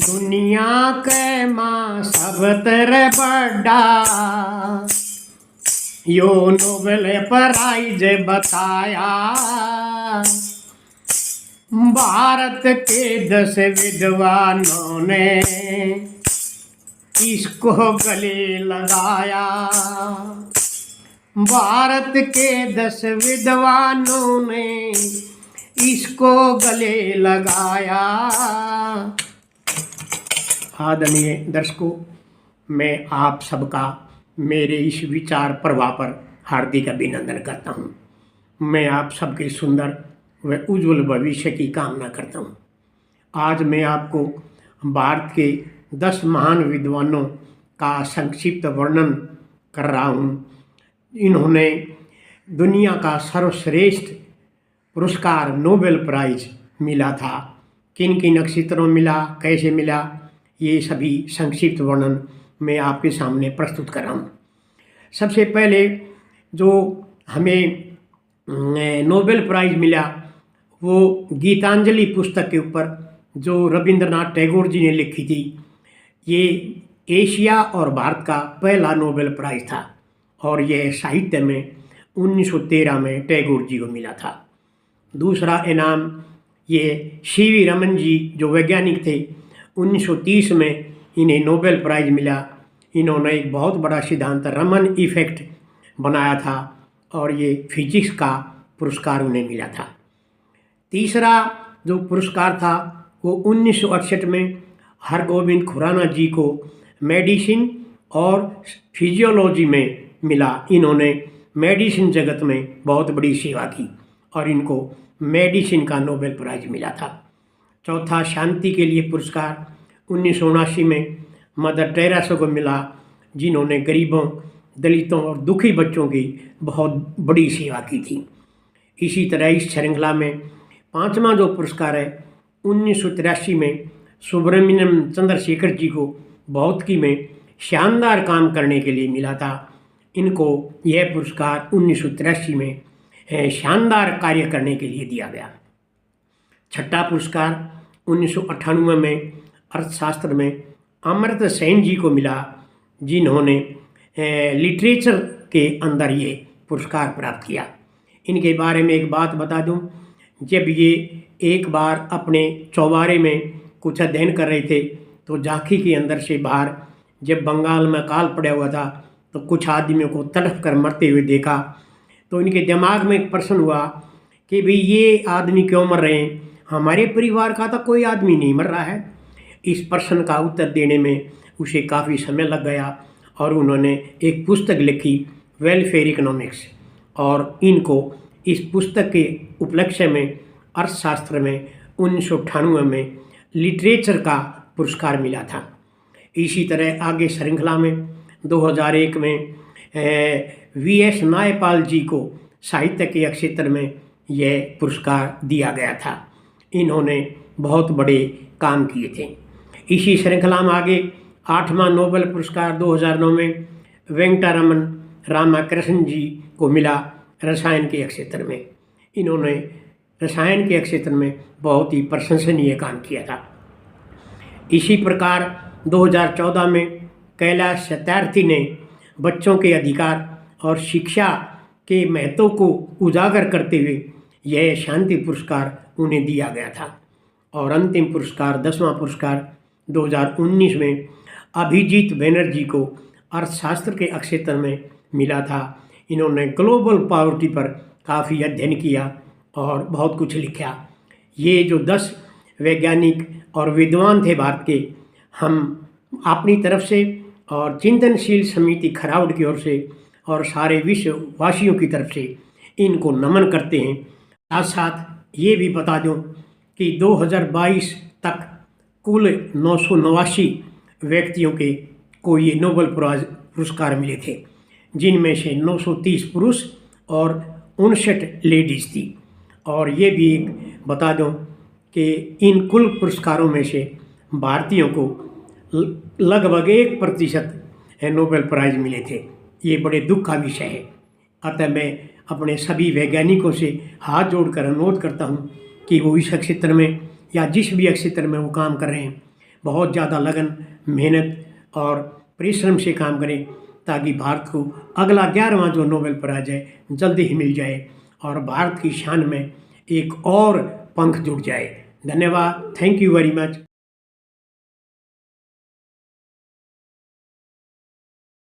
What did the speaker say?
दुनिया के माँ सब तेरे बड़ा यो नोबेल प्राइज बताया। भारत के 10 विद्वानों ने इसको गले लगाया। भारत के 10 विद्वानों ने इसको गले लगाया। आदरणीय दर्शकों, मैं आप सबका मेरे इस विचार प्रवाह पर हार्दिक अभिनंदन करता हूँ। मैं आप सबके सुंदर व उज्जवल भविष्य की कामना करता हूँ। आज मैं आपको भारत के 10 महान विद्वानों का संक्षिप्त वर्णन कर रहा हूँ। इन्होंने दुनिया का सर्वश्रेष्ठ पुरस्कार नोबेल प्राइज मिला था। किन किन नक्षत्रों मिला, कैसे मिला, ये सभी संक्षिप्त वर्णन मैं आपके सामने प्रस्तुत कर रहा हूँ। सबसे पहले जो हमें नोबेल प्राइज मिला वो गीतांजलि पुस्तक के ऊपर जो रविंद्रनाथ टैगोर जी ने लिखी थी। ये एशिया और भारत का पहला नोबेल प्राइज था और यह साहित्य में 1913 में टैगोर जी को मिला था। दूसरा इनाम ये सीवी रमन जी जो वैज्ञानिक थे, 1930 में इन्हें नोबेल प्राइज मिला। इन्होंने एक बहुत बड़ा सिद्धांत रमन इफेक्ट बनाया था और ये फिजिक्स का पुरस्कार उन्हें मिला था। तीसरा जो पुरस्कार था वो 1968 में हरगोविंद खुराना जी को मेडिसिन और फिजियोलॉजी में मिला। इन्होंने मेडिसिन जगत में बहुत बड़ी सेवा की और इनको मेडिसिन का नोबेल प्राइज मिला था। चौथा शांति के लिए पुरस्कार 1979 में मदर टेरेसा को मिला, जिन्होंने गरीबों, दलितों और दुखी बच्चों की बहुत बड़ी सेवा की थी। इसी तरह इस श्रृंखला में पांचवा जो पुरस्कार है 1983 में सुब्रमण्यम चंद्रशेखर जी को भौतिकी में शानदार काम करने के लिए मिला था। इनको यह पुरस्कार 1983 में शानदार कार्य करने के लिए दिया गया। छठा पुरस्कार 1998 में अर्थशास्त्र में अमर्त्य सेन जी को मिला, जिन्होंने लिटरेचर के अंदर ये पुरस्कार प्राप्त किया। इनके बारे में एक बात बता दूं, जब ये एक बार अपने चौबारे में कुछ अध्ययन कर रहे थे तो झांकी के अंदर से बाहर जब बंगाल में अकाल पड़ा हुआ था तो कुछ आदमियों को तड़प कर मरते हुए देखा। तो इनके दिमाग में एक प्रश्न हुआ कि भाई ये आदमी क्यों मर रहे हैं, हमारे परिवार का तो कोई आदमी नहीं मर रहा है। इस प्रश्न का उत्तर देने में उसे काफ़ी समय लग गया और उन्होंने एक पुस्तक लिखी वेलफेयर इकोनॉमिक्स, और इनको इस पुस्तक के उपलक्ष्य में अर्थशास्त्र में 1998 में लिटरेचर का पुरस्कार मिला था। इसी तरह आगे श्रृंखला में 2001 में वीएस नायपाल जी को साहित्य के क्षेत्र में यह पुरस्कार दिया गया था। इन्होंने बहुत बड़े काम किए थे। इसी श्रृंखला में आगे 8वां नोबेल पुरस्कार 2009 में वेंकटरमन रामकृष्णन जी को मिला रसायन के क्षेत्र में। इन्होंने रसायन के क्षेत्र में बहुत ही प्रशंसनीय काम किया था। इसी प्रकार 2014 में कैलाश सत्यार्थी ने बच्चों के अधिकार और शिक्षा के महत्व को उजागर करते हुए यह शांति पुरस्कार उन्हें दिया गया था। और अंतिम पुरस्कार 10वां पुरस्कार 2019 में अभिजीत बनर्जी को अर्थशास्त्र के क्षेत्र में मिला था। इन्होंने ग्लोबल पॉवर्टी पर काफ़ी अध्ययन किया और बहुत कुछ लिखा। ये जो 10 वैज्ञानिक और विद्वान थे भारत के, हम अपनी तरफ से और चिंतनशील समिति खरावड़ की ओर से और सारे विश्ववासियों की तरफ से इनको नमन करते हैं। साथ साथ ये भी बता दूं कि 2022 तक कुल 989 व्यक्तियों के को ये नोबेल पुरस्कार मिले थे, जिनमें से 930 पुरुष और 59 लेडीज़ थी। और ये भी बता दूं कि इन कुल पुरस्कारों में से भारतीयों को लगभग 1% नोबेल प्राइज़ मिले थे। ये बड़े दुख का विषय है। अतः मैं अपने सभी वैज्ञानिकों से हाथ जोड़कर अनुरोध करता हूँ कि वो इस क्षेत्र में या जिस भी क्षेत्र में वो काम कर रहे हैं, बहुत ज़्यादा लगन, मेहनत और परिश्रम से काम करें ताकि भारत को अगला 11वां जो नोबेल प्राइज है जल्दी ही मिल जाए और भारत की शान में एक और पंख जुड़ जाए। धन्यवाद। Thank you very much.